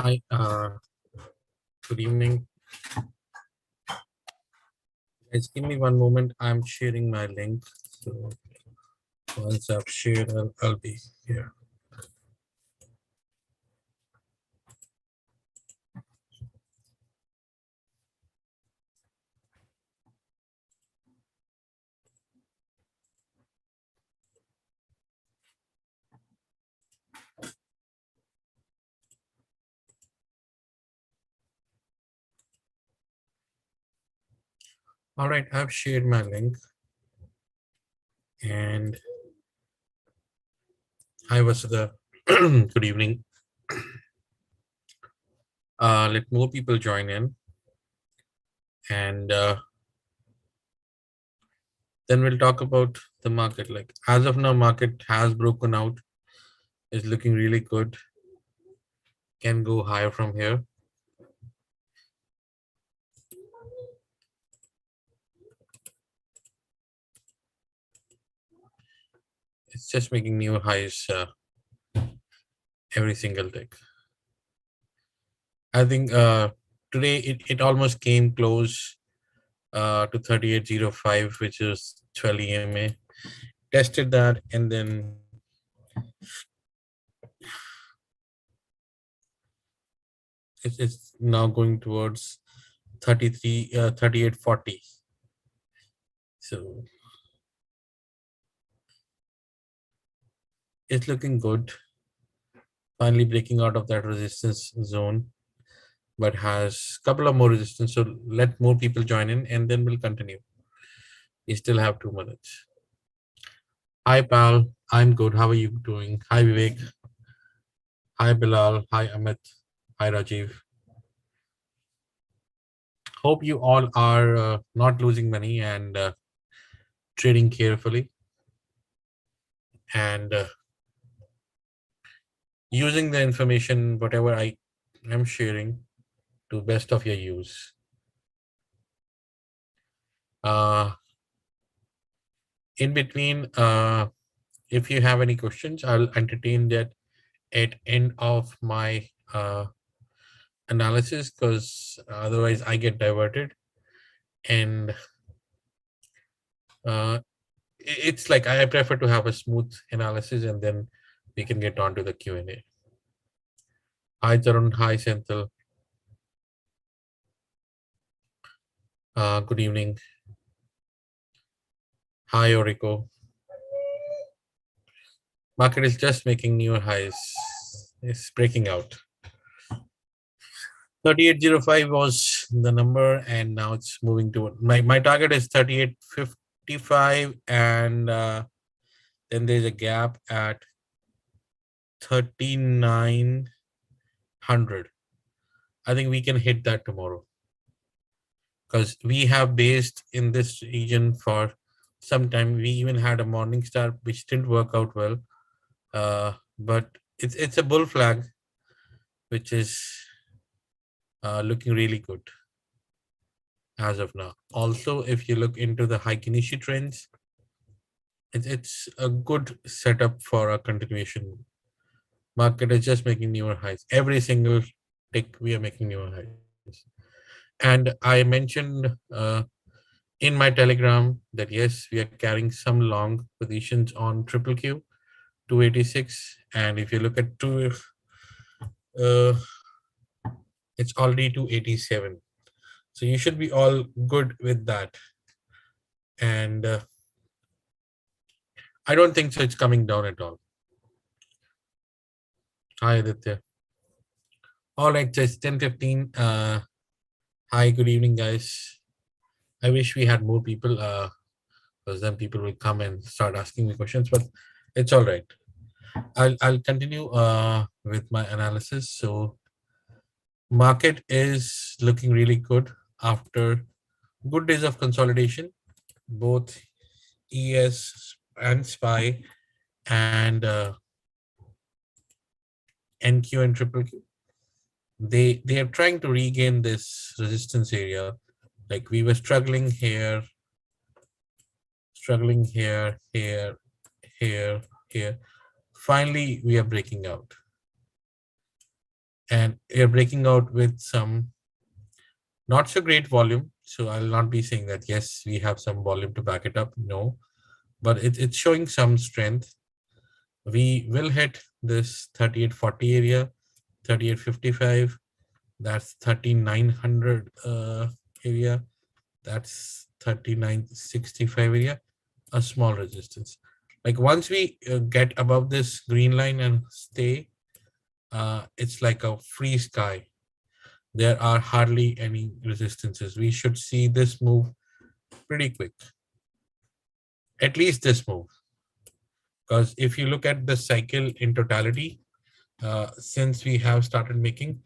Hi, good evening. Guys, give me one moment. I'm sharing my link. So once I've shared, I'll be here. All right, I've shared my link. And hi, Vasudha. Good evening. Let more people join in. And then we'll talk about the market. Like as of now, market has broken out, is looking really good. Can go higher from here. It's just making new highs every single tick. I think today it almost came close to 3805, which is 12 EMA. Tested that and then it's now going towards 3840. So it's looking good. Finally breaking out of that resistance zone, but has a couple of more resistance. So let more people join in and then we'll continue. We still have 2 minutes. Hi, pal. I'm good. How are you doing? Hi, Vivek. Hi, Bilal. Hi, Amit. Hi, Rajiv. Hope you all are not losing money and trading carefully and using the information, whatever I am sharing, to best of your use. Uh, in between, if you have any questions, I'll entertain that at end of my analysis, because otherwise I get diverted and uh, it's like I prefer to have a smooth analysis and then we can get on to the Q&A. Hi Tarun, hi Senthil. Good evening. Hi Orico. Market is just making newer highs. It's breaking out. 3805 was the number and now it's moving to my target is 3855 and then there's a gap at 3900. I think we can hit that tomorrow because we have based in this region for some time. We even had a morning star which didn't work out well, but it's a bull flag which is looking really good as of now. Also, if you look into the high Kenichi trends, it's a good setup for a continuation. Market is just making newer highs. Every single tick we are making newer highs. And I mentioned in my telegram that yes, we are carrying some long positions on triple Q 286. And if you look at uh, it's already 287. So you should be all good with that. And I don't think so it's coming down at all. Hi, Aditya. All right, so it's 10:15. Hi, good evening, guys. I wish we had more people, because then people will come and start asking me questions, but it's all right. I'll continue with my analysis. So market is looking really good after good days of consolidation, both ES and SPY and NQ and triple Q. They are trying to regain this resistance area. Like we were struggling here, here, here. Finally, we are breaking out. and you're breaking out with some not so great volume. So I'll not be saying that, yes, we have some volume to back it up. No, but it's showing some strength. We will hit this 3840 area, 3855. That's 3900 area. That's 3965 area. A small resistance. Like once we get above this green line and stay, it's like a free sky. There are hardly any resistances. We should see this move pretty quick. At least this move. Because if you look at the cycle in totality, since we have started making,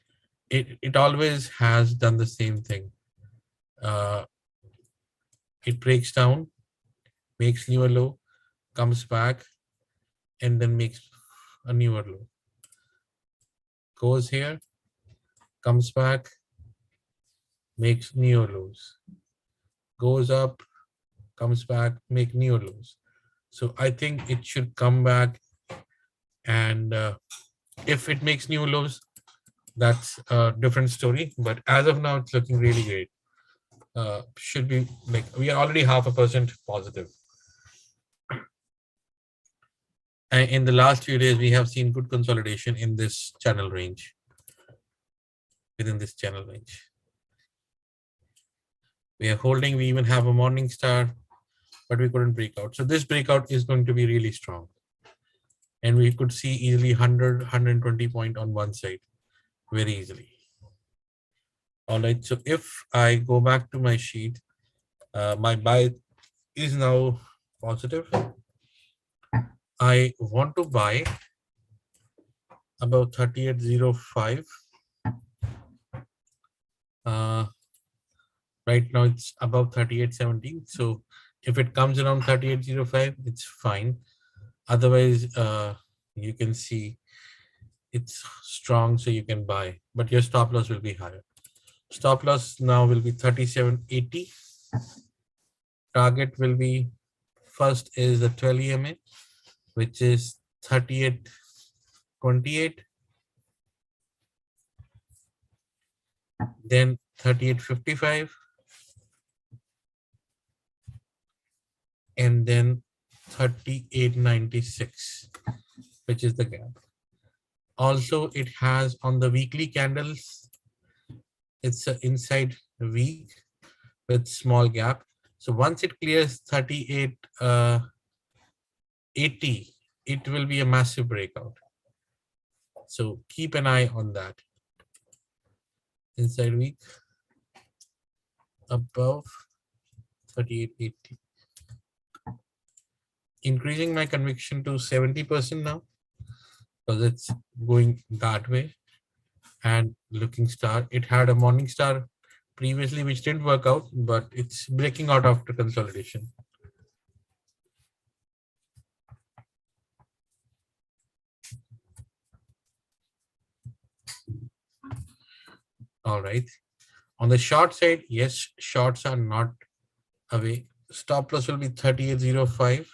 it always has done the same thing. Uh, it breaks down, makes newer low, comes back, and then makes a newer low. Goes here, comes back, makes newer lows. Goes up, comes back, make newer lows. So I think it should come back, and if it makes new lows, that's a different story. But as of now, it's looking really great. Should be like we are already 0.5% positive. And in the last few days, we have seen good consolidation in this channel range. Within this channel range, we are holding. We even have a morning star, but we couldn't break out. So this breakout is going to be really strong. And we could see easily 100, 120 point on one side very easily. All right, so if I go back to my sheet, my buy is now positive. I want to buy about 3805. Right now it's above 3817. So if it comes around 3805, it's fine. Otherwise, you can see it's strong, so you can buy, but your stop loss will be higher. Stop loss now will be 3780. Target will be, first is the 12 EMA, which is 3828. Then 3855. And then 3896, which is the gap. Also, it has on the weekly candles, it's an inside week with small gap. So once it clears 3880, it will be a massive breakout. So keep an eye on that. Inside week above 3880. Increasing my conviction to 70% now, because it's going that way. And looking star, it had a morning star previously which didn't work out, but it's breaking out after consolidation. All right, on the short side, yes, shorts are not away. Stop loss will be 3805.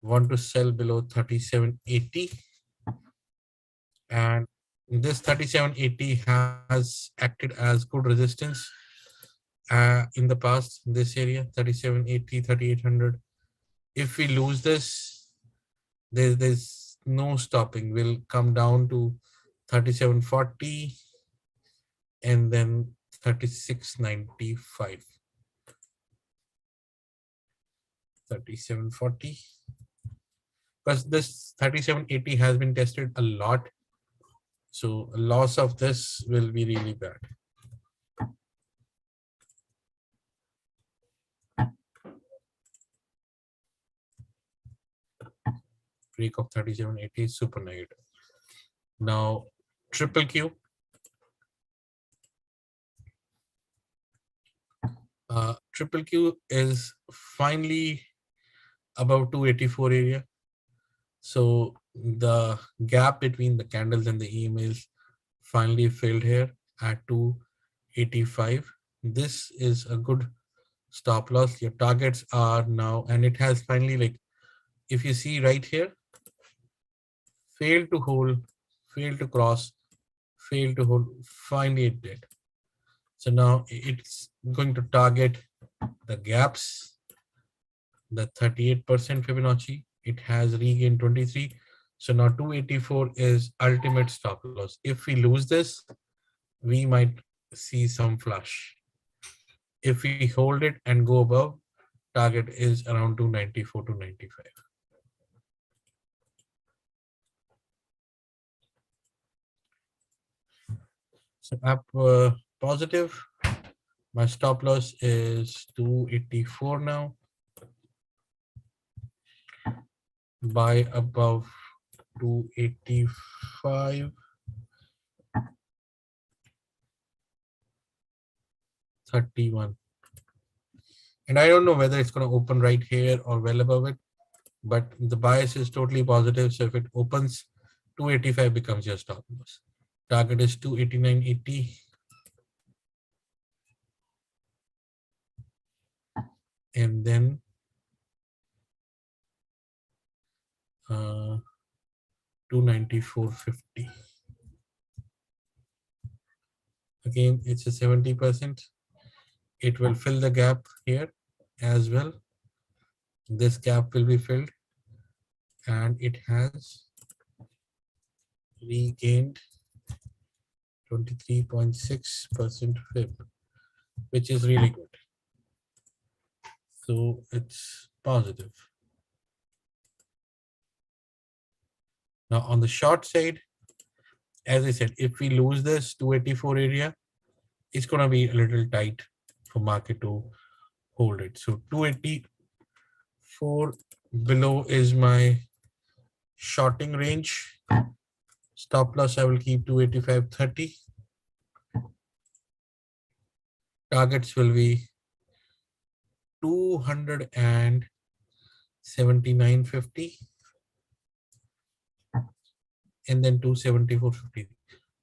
Want to sell below 3780, and this 3780 has acted as good resistance in the past. This area 3780, 3800. If we lose this, there's no stopping. We'll come down to 3740 and then 3695. 3740, because this 3780 has been tested a lot, so a loss of this will be really bad. Break of 3780 is super negative. Now triple Q, triple Q is finally above 284 area. So the gap between the candles and the emails finally filled here at 285. This is a good stop loss. Your targets are now, and it has finally, like, if you see right here, failed to hold, failed to cross, failed to hold. Finally it did. So now it's going to target the gaps, the 38% Fibonacci. It has regained 23. So now 284 is ultimate stop loss. If we lose this, we might see some flush. If we hold it and go above, target is around 294 to 95. So app positive. My stop loss is 284 now. Buy above 285. 31. And I don't know whether it's going to open right here or well above it, but the bias is totally positive. So if it opens, 285 becomes your stop loss. Target is 289.80. And then 294.50. Again, it's a 70%. It will fill the gap here as well. This gap will be filled, and it has regained 23.6% fib, which is really good. So it's positive. Now on the short side, as I said, if we lose this 284 area, it's going to be a little tight for market to hold it. So 284 below is my shorting range. Stop loss, I will keep 285.30. Targets will be 279.50 and then 274.50.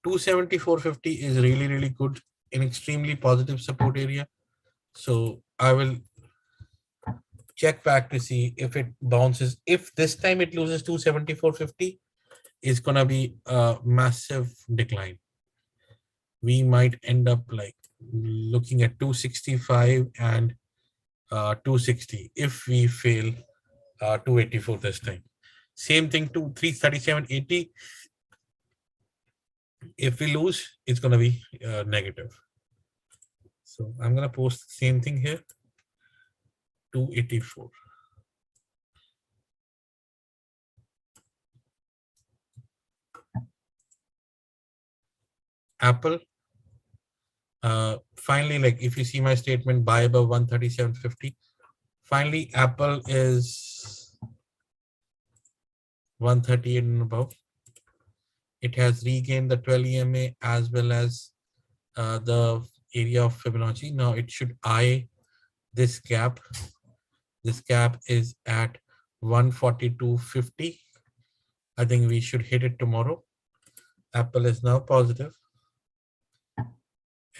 274.50 is really, really good, an extremely positive support area. So I will check back to see if it bounces. If this time it loses 274.50, it's gonna be a massive decline. We might end up like looking at 265 and 260 if we fail 284 this time. Same thing to 337.80. If we lose, it's gonna be negative. So I'm gonna post the same thing here. 284. Apple. Finally, like if you see my statement, buy above 137.50. Finally, Apple is 138 and above. It has regained the 12 EMA as well as the area of Fibonacci. Now it should eye this gap. This gap is at 142.50. I think we should hit it tomorrow. Apple is now positive,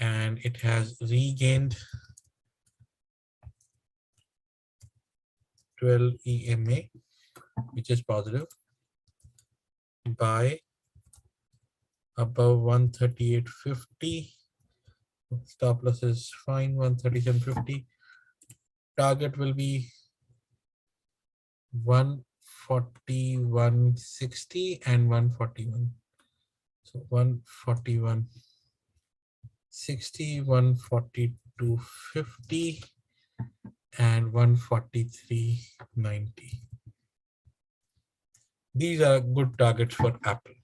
and it has regained 12 EMA, which is positive. Buy above 138.50. Stop loss is fine, 137.50. Target will be 141.60 and 141. So 141.60, 142.50, and 143.90. These are good targets for Apple.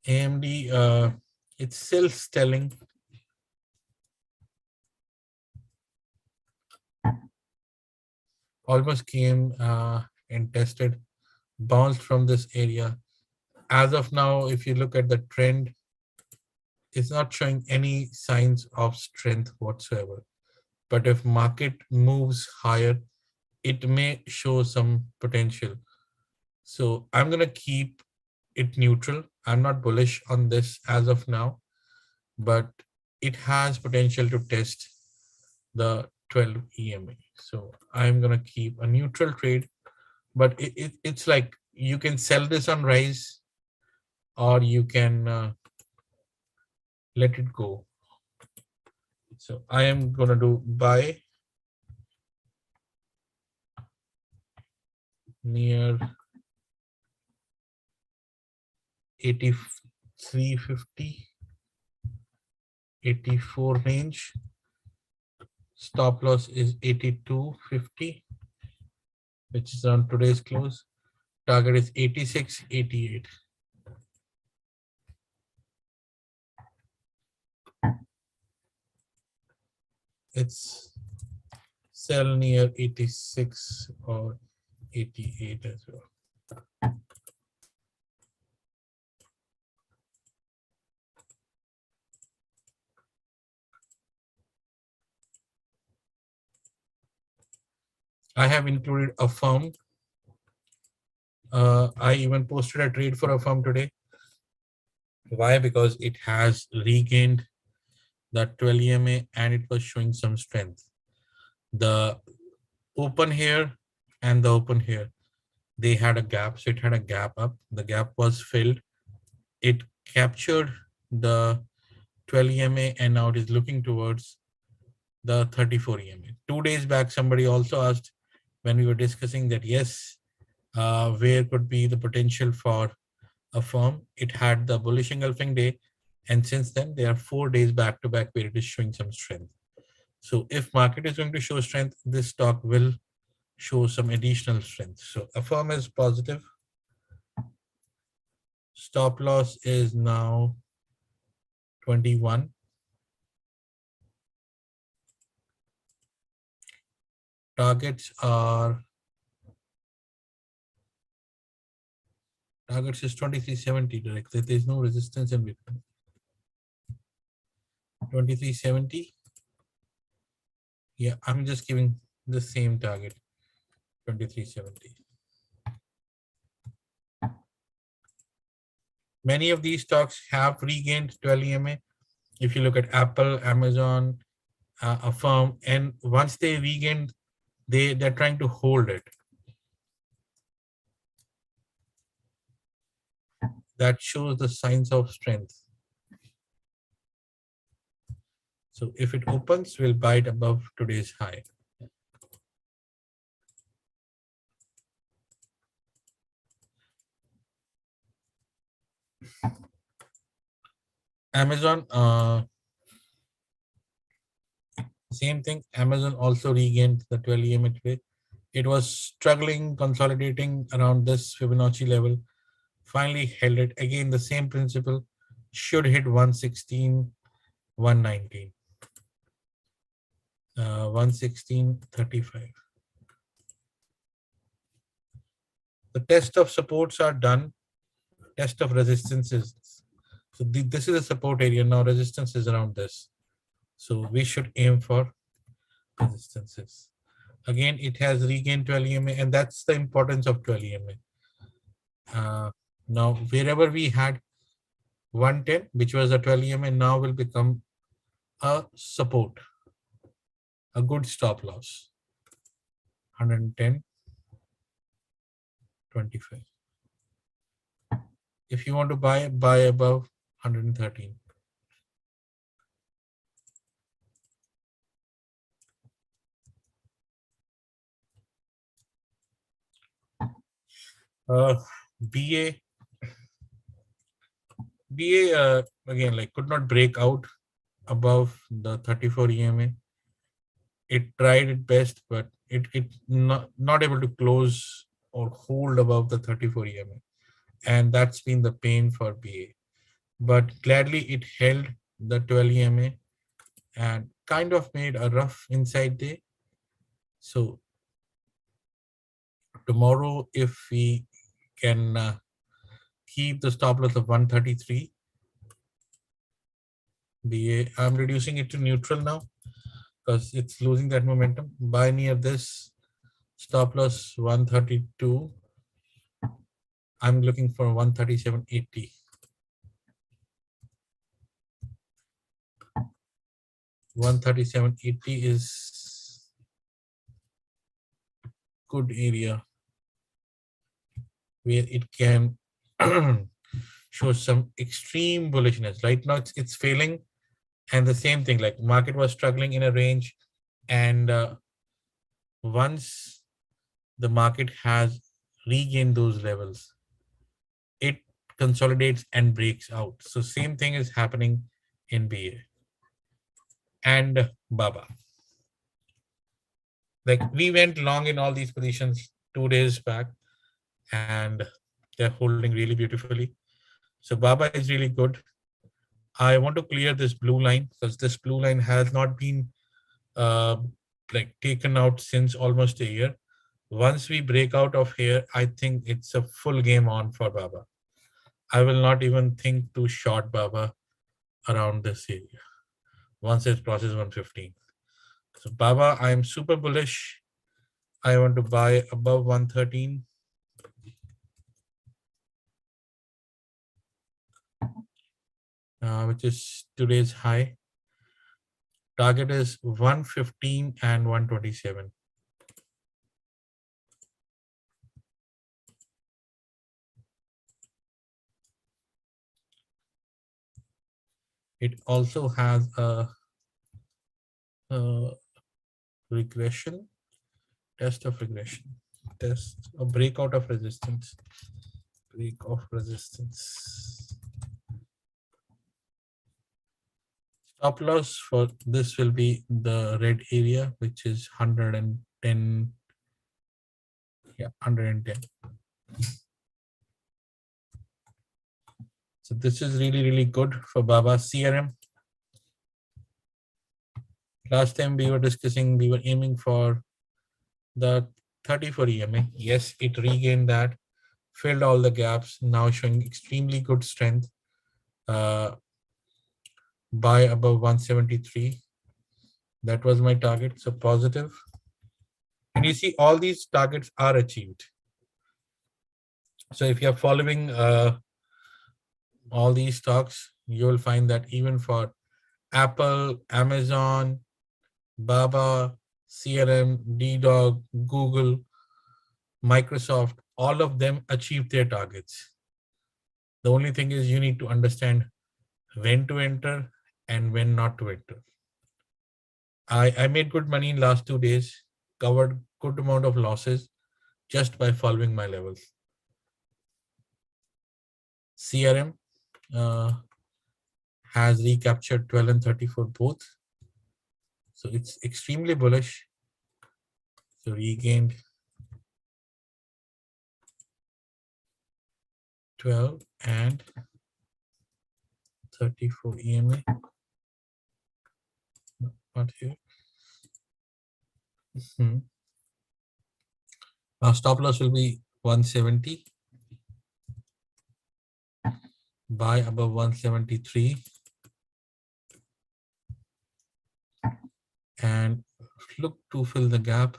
AMD, it's still selling. Almost came and tested, bounced from this area. As of now, if you look at the trend, it's not showing any signs of strength whatsoever. But if market moves higher, it may show some potential. So I'm going to keep it neutral. I'm not bullish on this as of now, but it has potential to test the 12 EMA. So I'm going to keep a neutral trade but it's like you can sell this on rise, or you can let it go. So I am gonna do buy near 8350, 84 range. Stop loss is 8250, which is on today's close. Target is 8688. It's sell near 86 or 88 as well. I have included a firm. I even posted a trade for a firm today. Why? Because it has regained that 12 EMA and it was showing some strength. The open here and the open here, they had a gap. So it had a gap up. The gap was filled. It captured the 12 EMA and now it is looking towards the 34 EMA. 2 days back, somebody also asked when we were discussing that, yes, where could be the potential for a firm. It had the bullish engulfing day. And since then, there are 4 days back to back where it is showing some strength. So if market is going to show strength, this stock will show some additional strength. So a firm is positive. Stop loss is now 21. Targets is 2370 direct. There is no resistance in between. 2370. Yeah, I'm just giving the same target, 2370. Many of these stocks have regained 12 EMA. If you look at Apple, Amazon, a firm, and once they regain, they're trying to hold it. That shows the signs of strength. So if it opens, we'll buy it above today's high. Amazon, same thing. Amazon also regained the 12 EMA today. It was struggling, consolidating around this Fibonacci level. Finally held it. Again, the same principle, should hit 116, 119, 116.35. The test of supports are done. Test of resistance is, so this is a support area. Now resistance is around this. So we should aim for resistances. Again, it has regained 12 EMA, and that's the importance of 12 EMA. Now, wherever we had 110, which was a 12 EMA, now will become a support, a good stop loss. 110, 25. If you want to buy above 113. BA, again, like could not break out above the 34 EMA. It tried its best, but it not able to close or hold above the 34 EMA. And that's been the pain for BA. But gladly it held the 12 EMA and kind of made a rough inside day. So tomorrow, if we can keep the stop loss of 133, BA, I'm reducing it to neutral now because it's losing that momentum. Buy near this, stop loss 132. I'm looking for 137.80. 137.80 is good area. where it can show some extreme bullishness. Right now, it's failing, and the same thing, like market was struggling in a range, and once the market has regained those levels, it consolidates and breaks out. So same thing is happening in BA and Baba. Like we went long in all these positions 2 days back, and they're holding really beautifully. So Baba is really good. I want to clear this blue line because this blue line has not been uh, like taken out since almost a year. Once we break out of here, I think it's a full game on for Baba. I will not even think to short Baba around this area once it crosses 115. So Baba, I am super bullish. I want to buy above 113. Which is today's high. Target is 115 and 127. It also has a regression, test of regression, test a breakout of resistance, break of resistance. Stop loss for this will be the red area, which is 110. Yeah, 110. So this is really, really good for Baba CRM. Last time we were discussing, we were aiming for the 34 EMA. Yes, it regained that, filled all the gaps, now showing extremely good strength. Buy above 173. That was my target, so positive. And you see all these targets are achieved. So if you're following all these stocks, you will find that even for Apple, Amazon, Baba, CRM, DDOG, Google, Microsoft, all of them achieved their targets. The only thing is you need to understand when to enter and when not to enter. I made good money in last 2 days, covered good amount of losses just by following my levels. CRM has recaptured 12 and 34 both. So it's extremely bullish. So regained 12 and 34 EMA. Not here. Now stop loss will be 170. Buy above 173. And look to fill the gap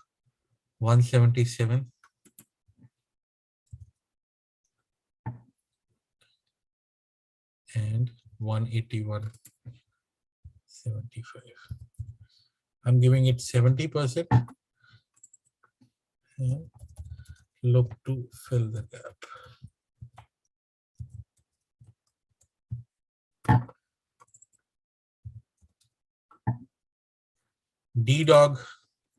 177. And 181.75. I'm giving it 70%. And look to fill the gap. DDOG,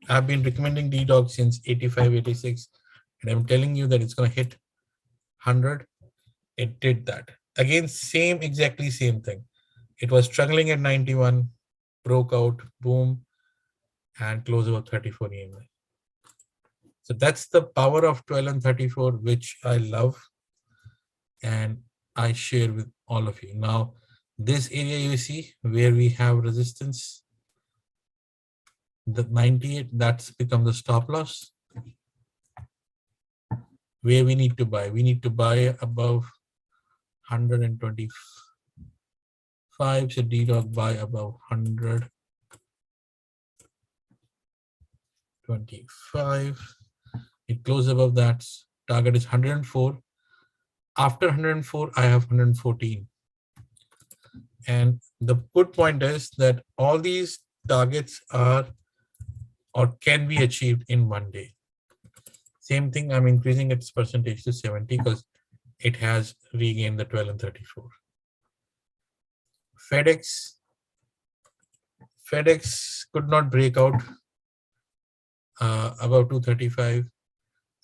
I've been recommending DDOG since 85, 86, and I'm telling you that it's going to hit 100. It did that. Again, exactly same thing. It was struggling at 91, broke out, boom, and close over 34 EMA. So that's the power of 12 and 34, which I love and I share with all of you. Now, this area you see where we have resistance, the 98, that's become the stop loss. Where we need to buy? We need to buy above 125. So DDOG buy above 125. It closed above that. Target is 104. After 104, I have 114. And the good point is that all these targets are or can be achieved in one day. Same thing, I'm increasing its percentage to 70 because it has regained the 12 and 34. FedEx could not break out above 235.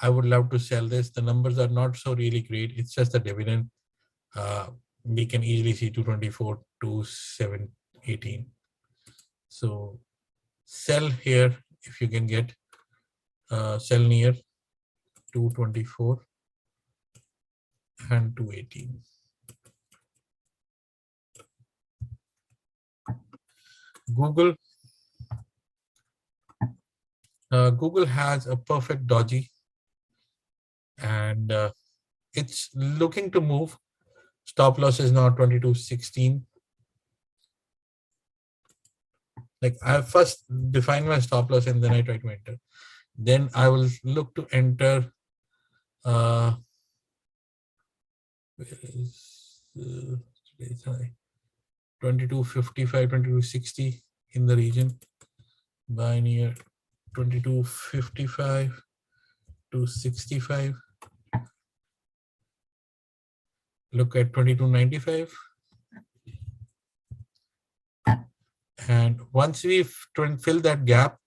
I would love to sell this. The numbers are not so really great. It's just the dividend. We can easily see 224 to 718. So sell here if you can get, sell near 224 and 218. Google. Google has a perfect doji, and it's looking to move. Stop loss is now 22.16. Like I first define my stop loss and then I try to enter. Then I will look to enter. Today's high 22.55, 22.60 in the region. Buy near 22.55 to 65. Look at 22.95. And once we fill that gap,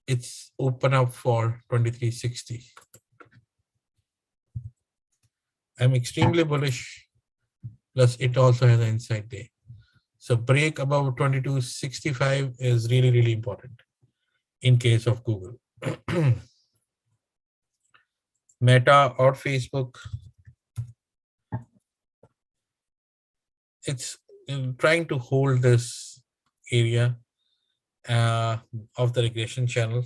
it's open up for 23.60. I'm extremely bullish. Plus, it also has an inside day. So break above 22.65 is really, really important in case of Google. Meta or Facebook, it's trying to hold this area of the regression channel.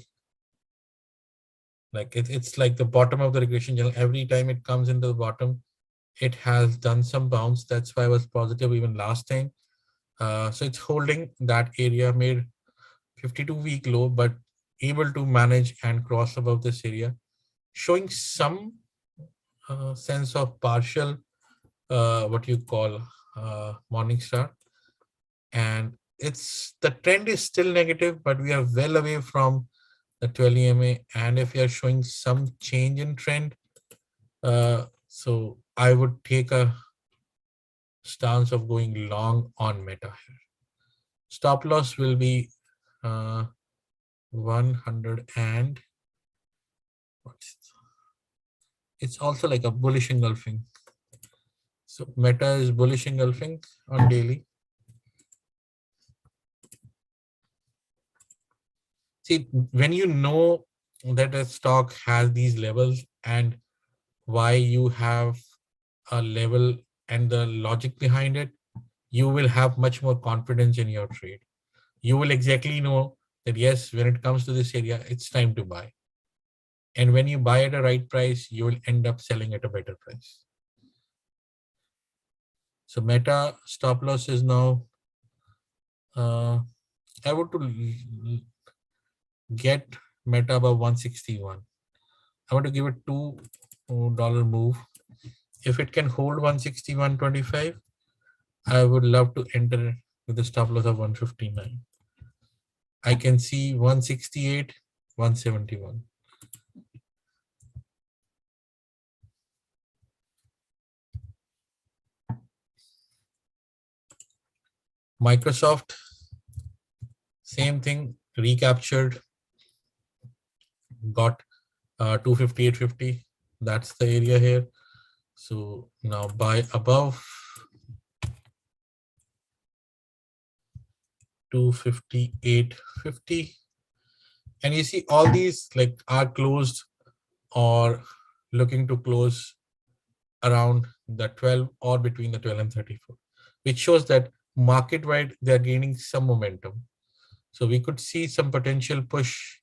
Like it's like the bottom of the regression channel. Every time it comes into the bottom, it has done some bounce. That's why I was positive even last time. So it's holding that area, made 52-week low, but able to manage and cross above this area, showing some sense of partial, what you call morning star. And the trend is still negative, but we are well away from the 12 EMA. And if we are showing some change in trend, so I would take a stance of going long on Meta here. Stop loss will be 100 and it's also like a bullish engulfing. So Meta is bullish engulfing on daily. See, when you know that a stock has these levels and why you have a level and the logic behind it, you will have much more confidence in your trade. You will exactly know that yes, when it comes to this area, it's time to buy. And when you buy at a right price, you will end up selling at a better price. So Meta stop loss is now, I would to get Meta above 161. I want to give it $2 move. If it can hold 161.25, I would love to enter with a stop loss of 159. I can see 168, 171. Microsoft, same thing, recaptured, got 258.50. That's the area here. So now buy above 258.50. And you see all these like are closed or looking to close around the 12 or between the 12 and 34, which shows that market wide they're gaining some momentum. So we could see some potential push.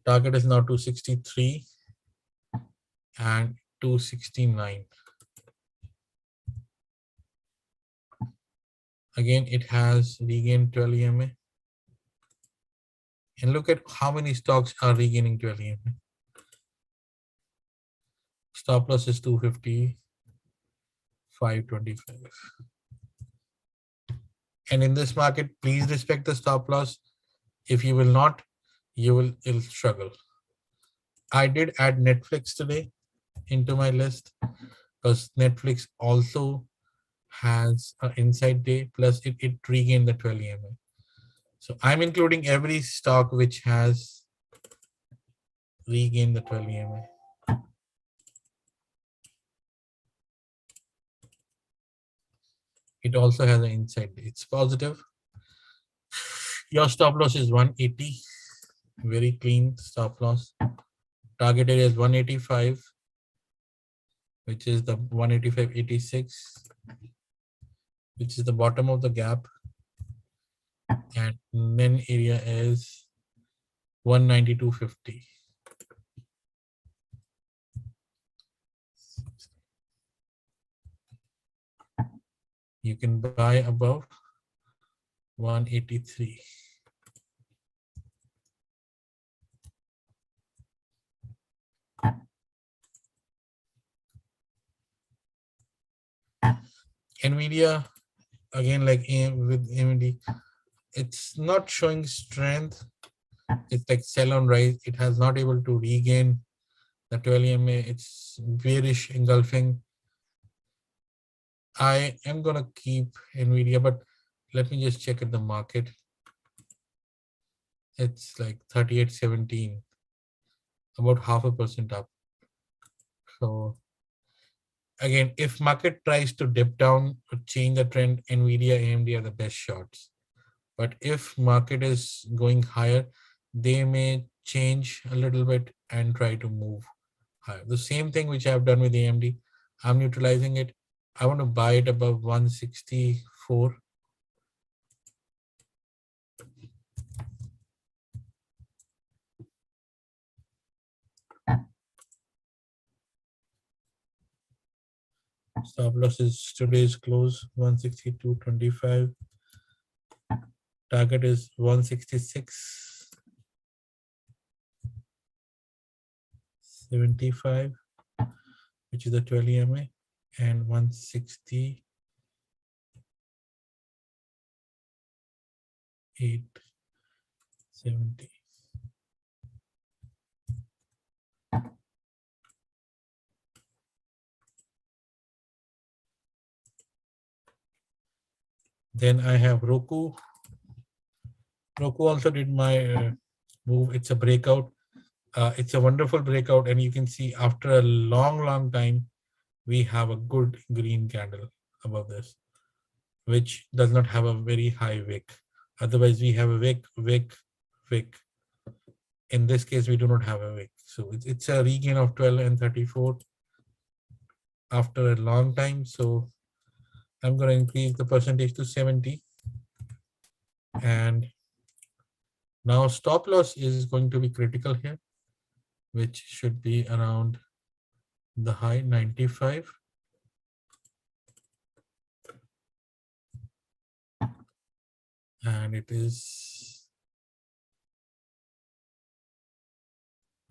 Target is now 263 and 269. Again, it has regained 12 EMA. And look at how many stocks are regaining 12 EMA. Stop loss is 250, 525. And in this market, please respect the stop loss. If you will not, you will struggle. I did add Netflix today into my list because Netflix also has an inside day, plus it regained the 12 EMA. So I'm including every stock which has regained the 12 EMA. It also has an inside day. It's positive. Your stop loss is 180. Very clean stop loss. Target area is 185, which is the 185.86, which is the bottom of the gap. And then area is 192.50. You can buy above 183. Nvidia, again, like with AMD, it's not showing strength. It's like sell on rise. It has not able to regain the 12 EMA. It's bearish engulfing. I am gonna keep Nvidia, but let me just check at the market. It's like 38.17, about 0.5% up. So again, if market tries to dip down or change the trend, Nvidia, AMD are the best shots. But if market is going higher, they may change a little bit and try to move higher. The same thing which I've done with AMD, I'm neutralizing it. I want to buy it above 164. Stop loss is today's close 162.25. Target is 166.75, which is the 12 EMA, and 168.70. Then I have Roku. Roku also did my move. It's a breakout. It's a wonderful breakout, and you can see after a long time, we have a good green candle above this, which does not have a very high wick. Otherwise, we have a wick. In this case, we do not have a wick. So it's a regain of 12 and 34 after a long time. So I'm going to increase the percentage to 70. And now stop loss is going to be critical here, which should be around the high 95. And it is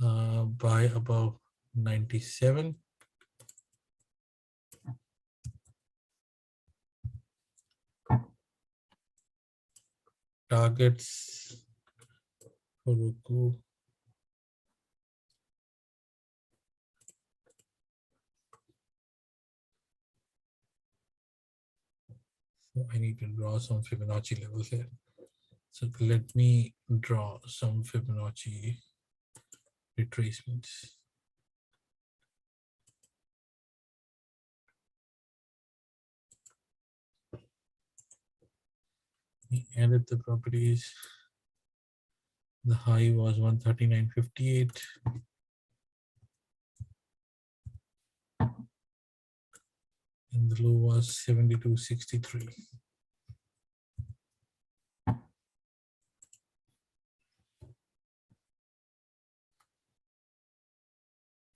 by above 97. Targets for Roku. So I need to draw some Fibonacci levels here. So let me draw some Fibonacci retracements. We added the properties. The high was 139.58. And the low was 72.63.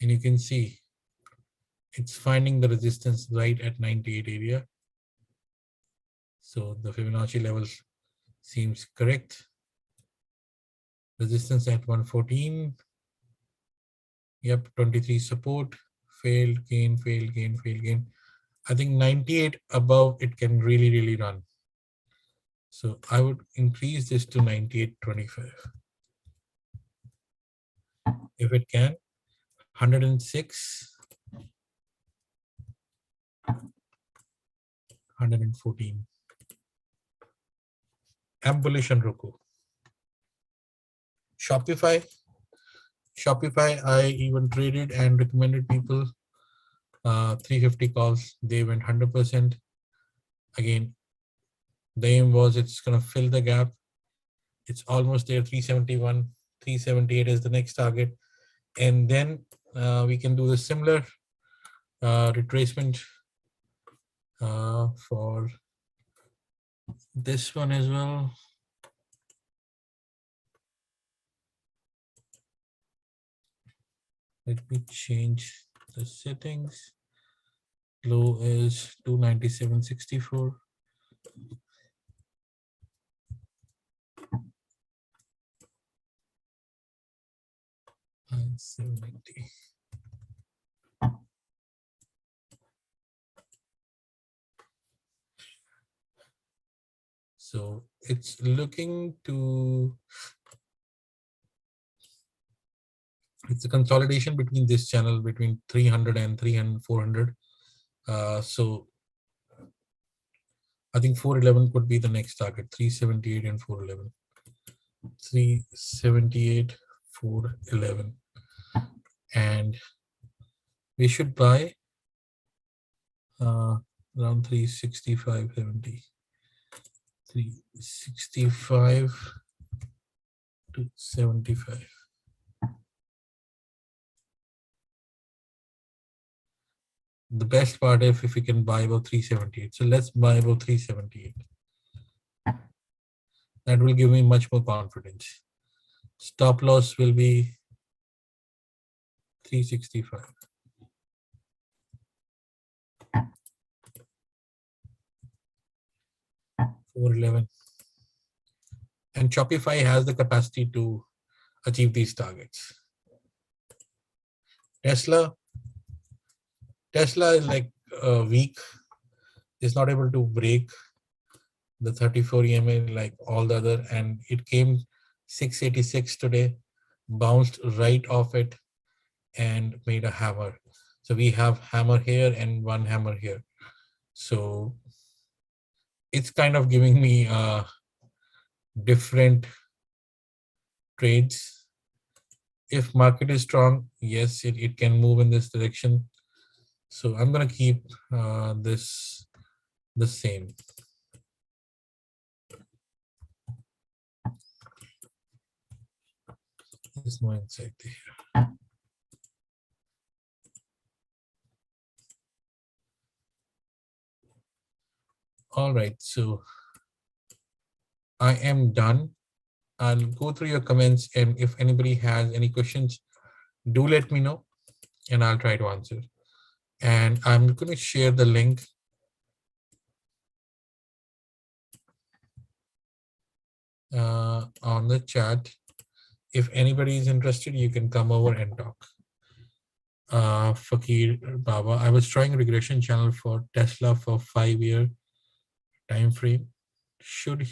And you can see it's finding the resistance right at 98 area. So the Fibonacci levels seems correct. Resistance at 114. Yep, 23 support. Failed, gain, failed, gain, failed, gain. I think 98 above it can really run. So I would increase this to 98.25 if it can. 106, 114. I'm bullish on Roku. Shopify. Shopify, I even traded and recommended people 350 calls. They went 100%. Again, the aim was it's going to fill the gap. It's almost there, 371, 378 is the next target. And then we can do the similar retracement for this one as well. Let me change the settings. Low is 297.64. And 780. So it's looking to, it's a consolidation between this channel between 300 and 300, 400. So I think 411 could be the next target, 378 and 411. 378, 411. And we should buy around 365, 70. 365 to 75. The best part if we can buy about 378. So let's buy about 378. That will give me much more confidence. Stop loss will be 365. 411. And Shopify has the capacity to achieve these targets. Tesla is like weak. It's not able to break the 34 EMA like all the other, and it came 686 today, bounced right off it and made a hammer. So we have hammer here and one hammer here. So it's kind of giving me different trades. If market is strong, yes, it can move in this direction. So I'm going to keep this the same. There's no insight there. All right, so I am done. I'll go through your comments, and if anybody has any questions, do let me know and I'll try to answer. And I'm going to share the link on the chat. If anybody is interested, you can come over and talk. Fakir Baba, I was trying a regression channel for Tesla for 5-year time frame. Should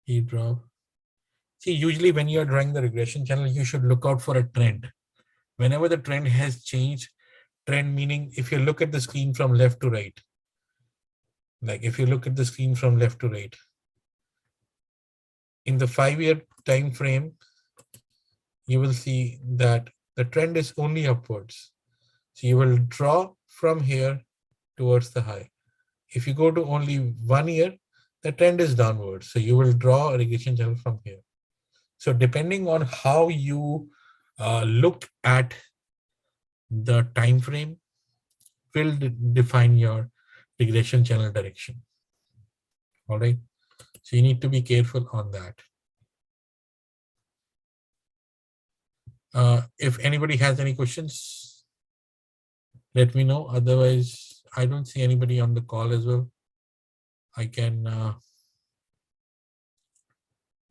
he drop? See, usually when you're drawing the regression channel, you should look out for a trend. Whenever the trend has changed, trend meaning if you look at the screen from left to right, like if you look at the screen from left to right, in the 5-year time frame, you will see that the trend is only upwards. So you will draw from here towards the high. If you go to only 1 year, the trend is downwards. So you will draw a regression channel from here. So depending on how you look at the time frame will define your regression channel direction. All right. So you need to be careful on that. If anybody has any questions, let me know. Otherwise, I don't see anybody on the call as well. I can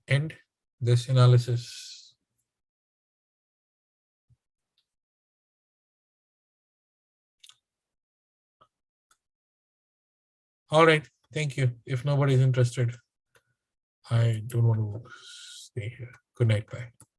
end this analysis. All right. Thank you. If nobody is interested, I don't want to stay here. Good night. Bye.